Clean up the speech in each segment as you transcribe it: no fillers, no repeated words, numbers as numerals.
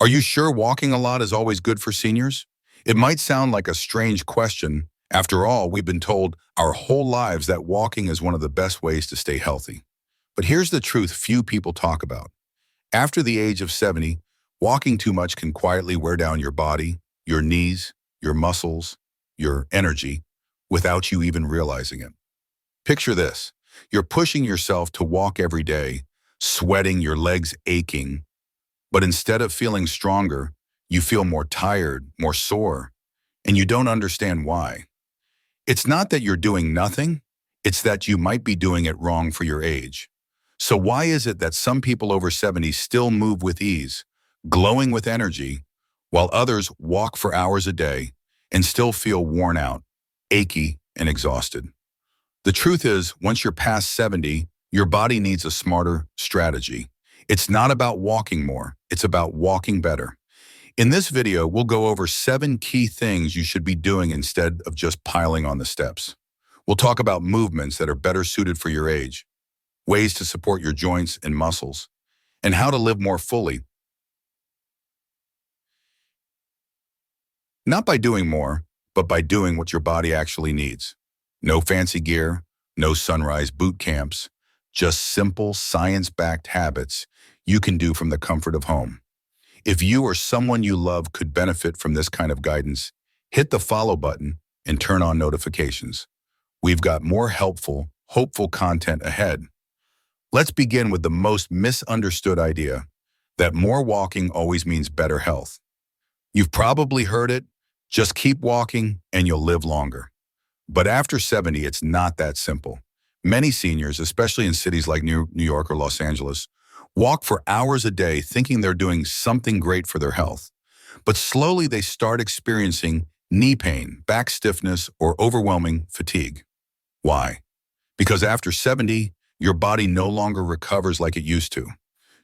Are you sure walking a lot is always good for seniors? It might sound like a strange question. After all, we've been told our whole lives that walking is one of the best ways to stay healthy. But here's the truth few people talk about. After the age of 70, walking too much can quietly wear down your body, your knees, your muscles, your energy, without you even realizing it. Picture this. You're pushing yourself to walk every day, sweating, your legs aching, but instead of feeling stronger, you feel more tired, more sore, and you don't understand why. It's not that you're doing nothing, it's that you might be doing it wrong for your age. So why is it that some people over 70 still move with ease, glowing with energy, while others walk for hours a day and still feel worn out, achy, and exhausted? The truth is, once you're past 70, your body needs a smarter strategy. It's not about walking more, it's about walking better. In this video, we'll go over 7 key things you should be doing instead of just piling on the steps. We'll talk about movements that are better suited for your age, ways to support your joints and muscles, and how to live more fully. Not by doing more, but by doing what your body actually needs. No fancy gear, no sunrise boot camps, just simple science-backed habits you can do from the comfort of home. If you or someone you love could benefit from this kind of guidance, hit the follow button and turn on notifications. We've got more helpful, hopeful content ahead. Let's begin with the most misunderstood idea, that more walking always means better health. You've probably heard it, just keep walking and you'll live longer. But after 70, it's not that simple. Many seniors, especially in cities like New York or Los Angeles, walk for hours a day thinking they're doing something great for their health. But slowly they start experiencing knee pain, back stiffness, or overwhelming fatigue. Why? Because after 70, your body no longer recovers like it used to.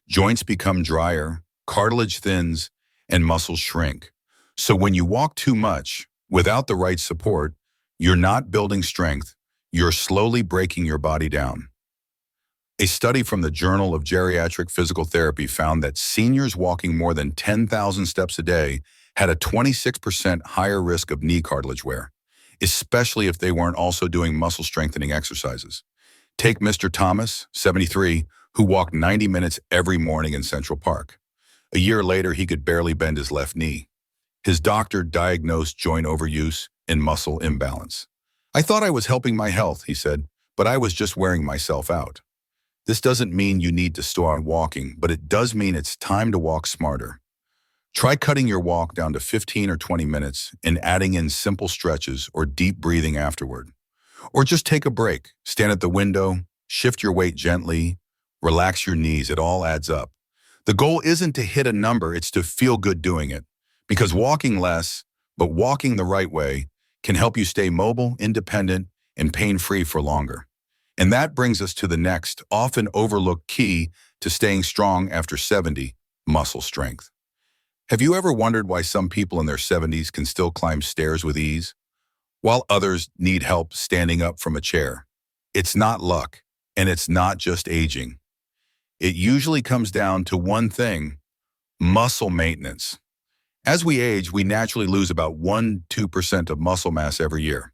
Joints become drier, cartilage thins, and muscles shrink. So when you walk too much, without the right support, you're not building strength, you're slowly breaking your body down. A study from the Journal of Geriatric Physical Therapy found that seniors walking more than 10,000 steps a day had a 26% higher risk of knee cartilage wear, especially if they weren't also doing muscle strengthening exercises. Take Mr. Thomas, 73, who walked 90 minutes every morning in Central Park. A year later, he could barely bend his left knee. His doctor diagnosed joint overuse and muscle imbalance. "I thought I was helping my health," he said, "but I was just wearing myself out." This doesn't mean you need to start walking, but it does mean it's time to walk smarter. Try cutting your walk down to 15 or 20 minutes and adding in simple stretches or deep breathing afterward. Or just take a break, stand at the window, shift your weight gently, relax your knees. It all adds up. The goal isn't to hit a number, it's to feel good doing it. Because walking less, but walking the right way, can help you stay mobile, independent, and pain-free for longer. And that brings us to the next, often overlooked key to staying strong after 70, muscle strength. Have you ever wondered why some people in their 70s can still climb stairs with ease, while others need help standing up from a chair? It's not luck, and it's not just aging. It usually comes down to one thing: muscle maintenance. As we age, we naturally lose about 1–2% of muscle mass every year.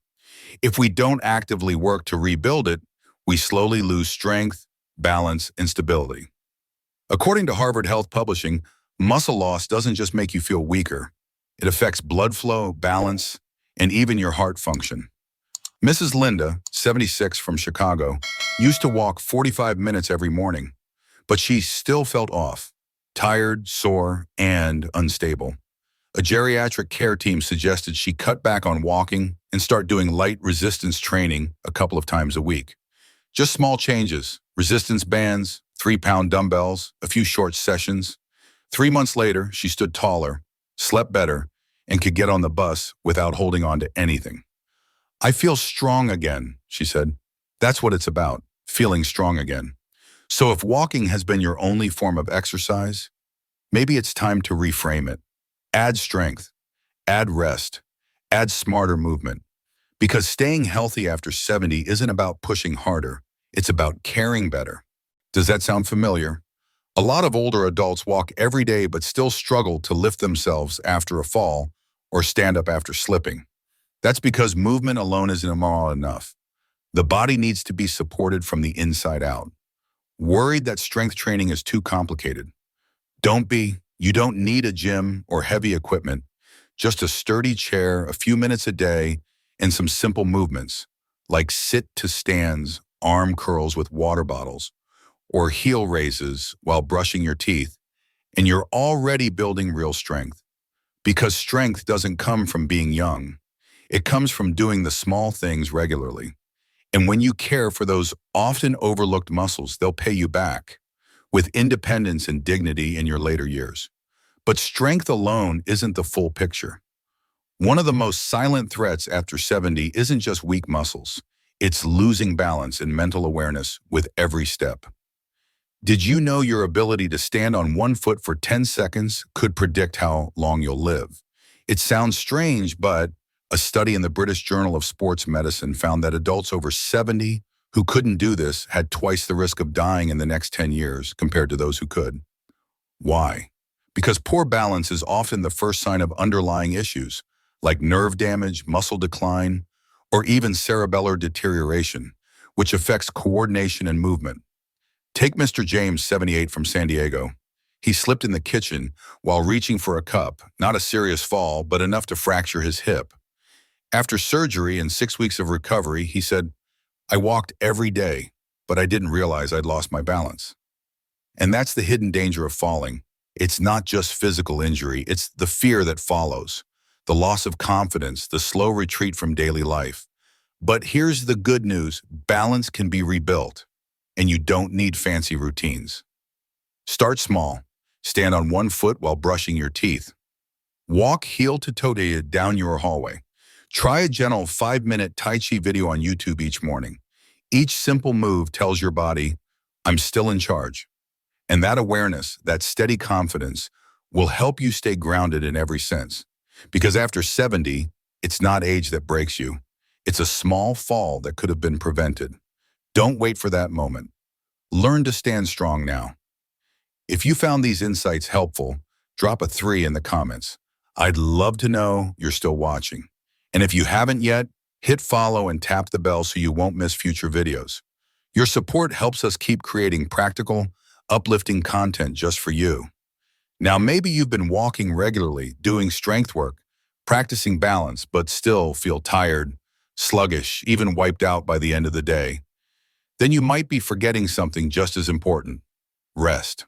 If we don't actively work to rebuild it, we slowly lose strength, balance, and stability. According to Harvard Health Publishing, muscle loss doesn't just make you feel weaker. It affects blood flow, balance, and even your heart function. Mrs. Linda, 76 from Chicago, used to walk 45 minutes every morning, but she still felt off, tired, sore, and unstable. A geriatric care team suggested she cut back on walking and start doing light resistance training a couple of times a week. Just small changes: resistance bands, 3-pound dumbbells, a few short sessions. 3 months later, she stood taller, slept better, and could get on the bus without holding on to anything. "I feel strong again," she said. That's what it's about, feeling strong again. So if walking has been your only form of exercise, maybe it's time to reframe it. Add strength, add rest, add smarter movement. Because staying healthy after 70 isn't about pushing harder, it's about caring better. Does that sound familiar? A lot of older adults walk every day but still struggle to lift themselves after a fall or stand up after slipping. That's because movement alone isn't enough. The body needs to be supported from the inside out. Worried that strength training is too complicated? Don't be. You don't need a gym or heavy equipment. Just a sturdy chair, a few minutes a day, and some simple movements, like sit to stands, arm curls with water bottles, or heel raises while brushing your teeth, and you're already building real strength. Because strength doesn't come from being young. It comes from doing the small things regularly. And when you care for those often overlooked muscles, they'll pay you back with independence and dignity in your later years. But strength alone isn't the full picture. One of the most silent threats after 70 isn't just weak muscles. It's losing balance and mental awareness with every step. Did you know your ability to stand on one foot for 10 seconds could predict how long you'll live? It sounds strange, but a study in the British Journal of Sports Medicine found that adults over 70 who couldn't do this had twice the risk of dying in the next 10 years compared to those who could. Why? Because poor balance is often the first sign of underlying issues, like nerve damage, muscle decline, or even cerebellar deterioration, which affects coordination and movement. Take Mr. James, 78, from San Diego. He slipped in the kitchen while reaching for a cup, not a serious fall, but enough to fracture his hip. After surgery and 6 weeks of recovery, he said, "I walked every day, but I didn't realize I'd lost my balance." And that's the hidden danger of falling. It's not just physical injury, it's the fear that follows, the loss of confidence, the slow retreat from daily life. But here's the good news: balance can be rebuilt, and you don't need fancy routines. Start small. Stand on one foot while brushing your teeth. Walk heel to toe down your hallway. Try a gentle 5-minute Tai Chi video on YouTube each morning. Each simple move tells your body, "I'm still in charge." And that awareness, that steady confidence, will help you stay grounded in every sense. Because after 70, it's not age that breaks you. It's a small fall that could have been prevented. Don't wait for that moment. Learn to stand strong now. If you found these insights helpful, drop a 3 in the comments. I'd love to know you're still watching. And if you haven't yet, hit follow and tap the bell so you won't miss future videos. Your support helps us keep creating practical, uplifting content just for you. Now, maybe you've been walking regularly, doing strength work, practicing balance, but still feel tired, sluggish, even wiped out by the end of the day. Then you might be forgetting something just as important: rest.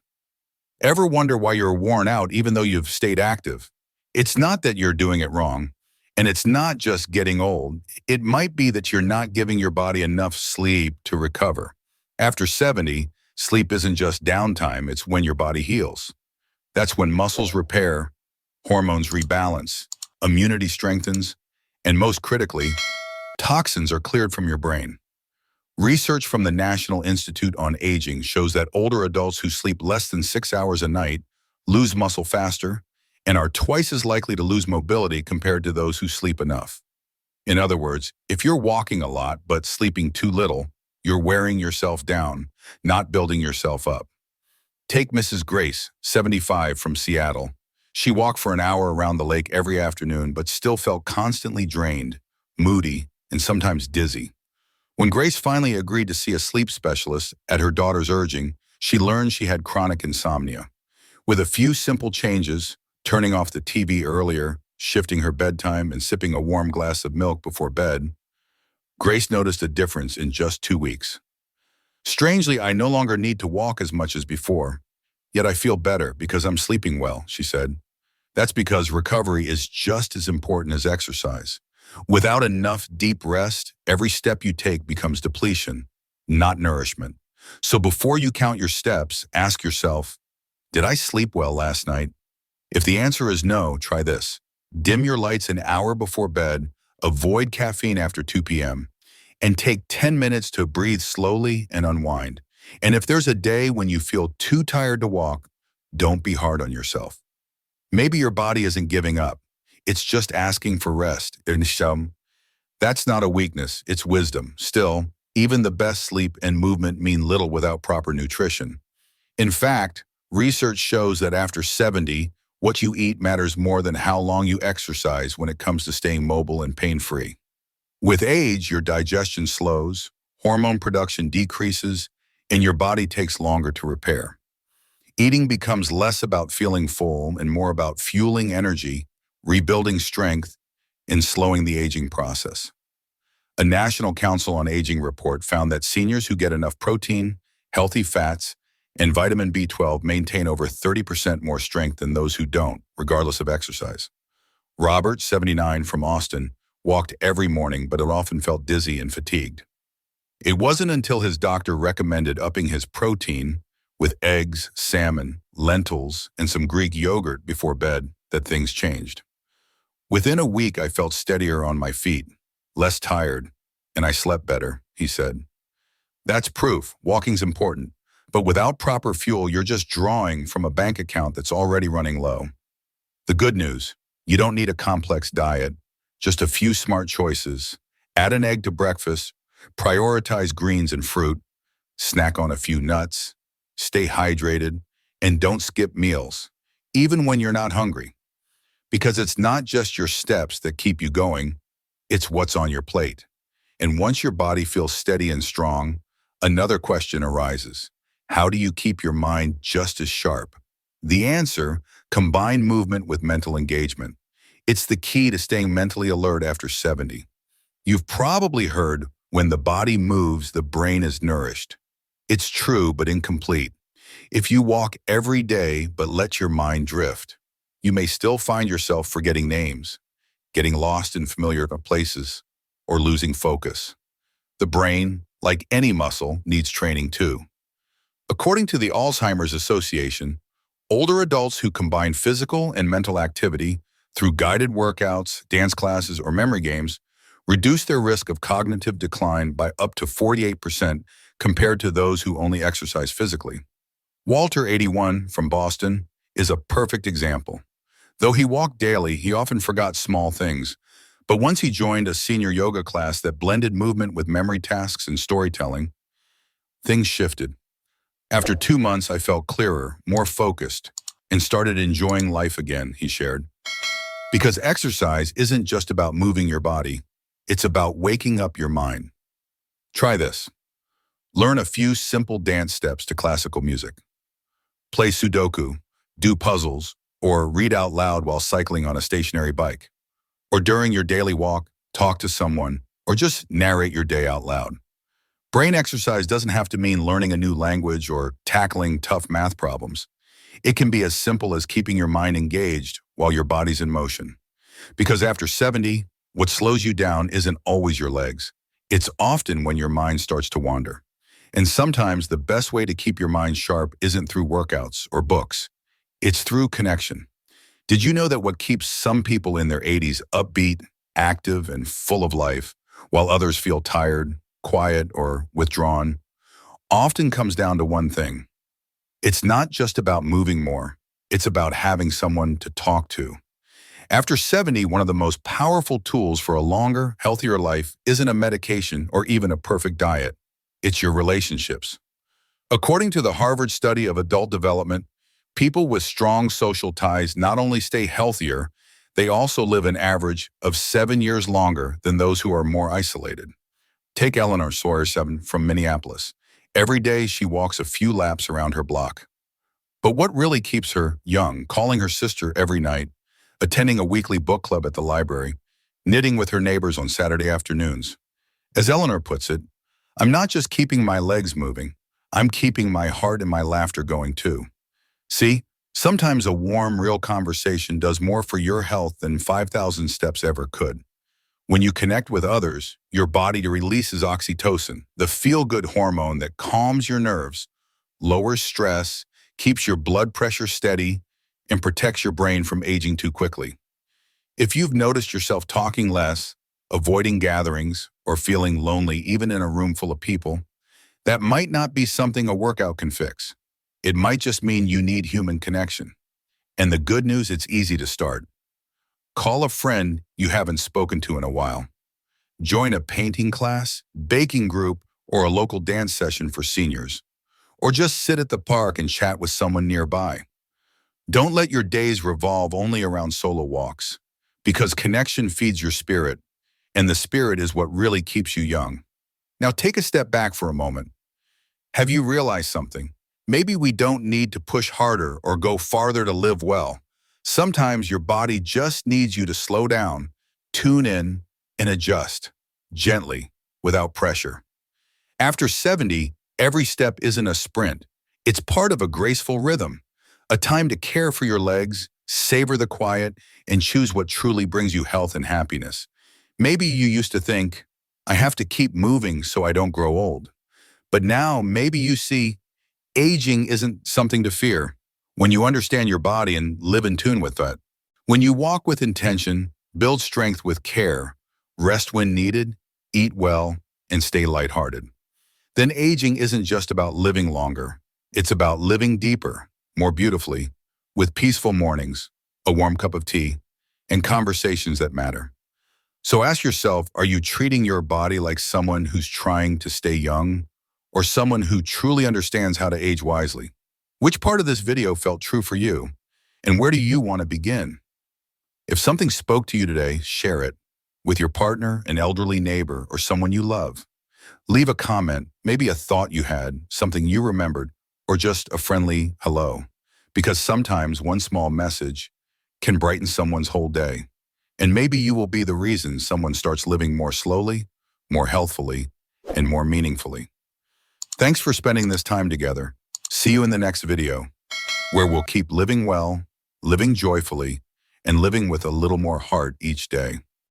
Ever wonder why you're worn out even though you've stayed active? It's not that you're doing it wrong, and it's not just getting old. It might be that you're not giving your body enough sleep to recover. After 70, sleep isn't just downtime, it's when your body heals. That's when muscles repair, hormones rebalance, immunity strengthens, and most critically, toxins are cleared from your brain. Research from the National Institute on Aging shows that older adults who sleep less than 6 hours a night lose muscle faster and are twice as likely to lose mobility compared to those who sleep enough. In other words, if you're walking a lot but sleeping too little, you're wearing yourself down, not building yourself up. Take Mrs. Grace, 75, from Seattle. She walked for an hour around the lake every afternoon but still felt constantly drained, moody, and sometimes dizzy. When Grace finally agreed to see a sleep specialist at her daughter's urging, she learned she had chronic insomnia. With a few simple changes, turning off the TV earlier, shifting her bedtime, and sipping a warm glass of milk before bed, Grace noticed a difference in just 2 weeks. "Strangely, I no longer need to walk as much as before, yet I feel better because I'm sleeping well," she said. That's because recovery is just as important as exercise. Without enough deep rest, every step you take becomes depletion, not nourishment. So before you count your steps, ask yourself, did I sleep well last night? If the answer is no, try this. Dim your lights an hour before bed, avoid caffeine after 2 p.m., and take 10 minutes to breathe slowly and unwind. And if there's a day when you feel too tired to walk, don't be hard on yourself. Maybe your body isn't giving up. It's just asking for rest. That's not a weakness, it's wisdom. Still, even the best sleep and movement mean little without proper nutrition. In fact, Research shows that after 70, what you eat matters more than how long you exercise when it comes to staying mobile and pain-free. With age, your digestion slows, hormone production decreases, and your body takes longer to repair. Eating becomes less about feeling full and more about fueling energy, rebuilding strength, and slowing the aging process. A National Council on Aging report found that seniors who get enough protein, healthy fats, and vitamin B12 maintain over 30% more strength than those who don't, regardless of exercise. Robert, 79, from Austin, walked every morning, but it often felt dizzy and fatigued. It wasn't until his doctor recommended upping his protein with eggs, salmon, lentils, and some Greek yogurt before bed that things changed. Within a week, I felt steadier on my feet, less tired, and I slept better, he said. That's proof. Walking's important. But without proper fuel, you're just drawing from a bank account that's already running low. The good news, you don't need a complex diet, just a few smart choices. Add an egg to breakfast, prioritize greens and fruit, snack on a few nuts, stay hydrated, and don't skip meals, even when you're not hungry. Because it's not just your steps that keep you going, it's what's on your plate. And once your body feels steady and strong, another question arises. How do you keep your mind just as sharp? The answer, combine movement with mental engagement. It's the key to staying mentally alert after 70. You've probably heard, when the body moves, the brain is nourished. It's true, but incomplete. If you walk every day but let your mind drift, you may still find yourself forgetting names, getting lost in familiar places, or losing focus. The brain, like any muscle, needs training too. According to the Alzheimer's Association, older adults who combine physical and mental activity through guided workouts, dance classes, or memory games reduce their risk of cognitive decline by up to 48% compared to those who only exercise physically. Walter, 81, from Boston, is a perfect example. Though he walked daily, he often forgot small things. But once he joined a senior yoga class that blended movement with memory tasks and storytelling, things shifted. After 2 months, I felt clearer, more focused, and started enjoying life again, he shared. Because exercise isn't just about moving your body, it's about waking up your mind. Try this. Learn a few simple dance steps to classical music. Play Sudoku, do puzzles, or read out loud while cycling on a stationary bike. Or during your daily walk, talk to someone, or just narrate your day out loud. Brain exercise doesn't have to mean learning a new language or tackling tough math problems. It can be as simple as keeping your mind engaged while your body's in motion. Because after 70, what slows you down isn't always your legs. It's often when your mind starts to wander. And sometimes the best way to keep your mind sharp isn't through workouts or books. It's through connection. Did you know that what keeps some people in their 80s upbeat, active, and full of life, while others feel tired, quiet, or withdrawn, often comes down to one thing? It's not just about moving more. It's about having someone to talk to. After 70, one of the most powerful tools for a longer, healthier life isn't a medication or even a perfect diet. It's your relationships. According to the Harvard study of adult development, people with strong social ties not only stay healthier, they also live an average of 7 years longer than those who are more isolated. Take Eleanor Sawyer, 7, from Minneapolis. Every day she walks a few laps around her block. But what really keeps her young? Calling her sister every night, attending a weekly book club at the library, knitting with her neighbors on Saturday afternoons. As Eleanor puts it, I'm not just keeping my legs moving, I'm keeping my heart and my laughter going too. See, sometimes a warm, real conversation does more for your health than 5,000 steps ever could. When you connect with others, your body releases oxytocin, the feel-good hormone that calms your nerves, lowers stress, keeps your blood pressure steady, and protects your brain from aging too quickly. If you've noticed yourself talking less, avoiding gatherings, or feeling lonely even in a room full of people, that might not be something a workout can fix. It might just mean you need human connection. And the good news, it's easy to start. Call a friend you haven't spoken to in a while. Join a painting class, baking group, or a local dance session for seniors. or just sit at the park and chat with someone nearby. Don't let your days revolve only around solo walks, because connection feeds your spirit, and the spirit is what really keeps you young. Now take a step back for a moment. Have you realized something? Maybe we don't need to push harder or go farther to live well. Sometimes your body just needs you to slow down, tune in, and adjust, gently, without pressure. After 70, every step isn't a sprint. It's part of a graceful rhythm, a time to care for your legs, savor the quiet, and choose what truly brings you health and happiness. Maybe you used to think, I have to keep moving so I don't grow old. But now maybe you see aging isn't something to fear when you understand your body and live in tune with that. When you walk with intention, build strength with care, rest when needed, eat well, and stay lighthearted, then aging isn't just about living longer. It's about living deeper, more beautifully, with peaceful mornings, a warm cup of tea, and conversations that matter. So ask yourself, are you treating your body like someone who's trying to stay young, or someone who truly understands how to age wisely? Which part of this video felt true for you, and where do you want to begin? If something spoke to you today, share it with your partner, an elderly neighbor, or someone you love. Leave a comment, maybe a thought you had, something you remembered, or just a friendly hello, because sometimes one small message can brighten someone's whole day. And maybe you will be the reason someone starts living more slowly, more healthfully, and more meaningfully. Thanks for spending this time together. See you in the next video, where we'll keep living well, living joyfully, and living with a little more heart each day.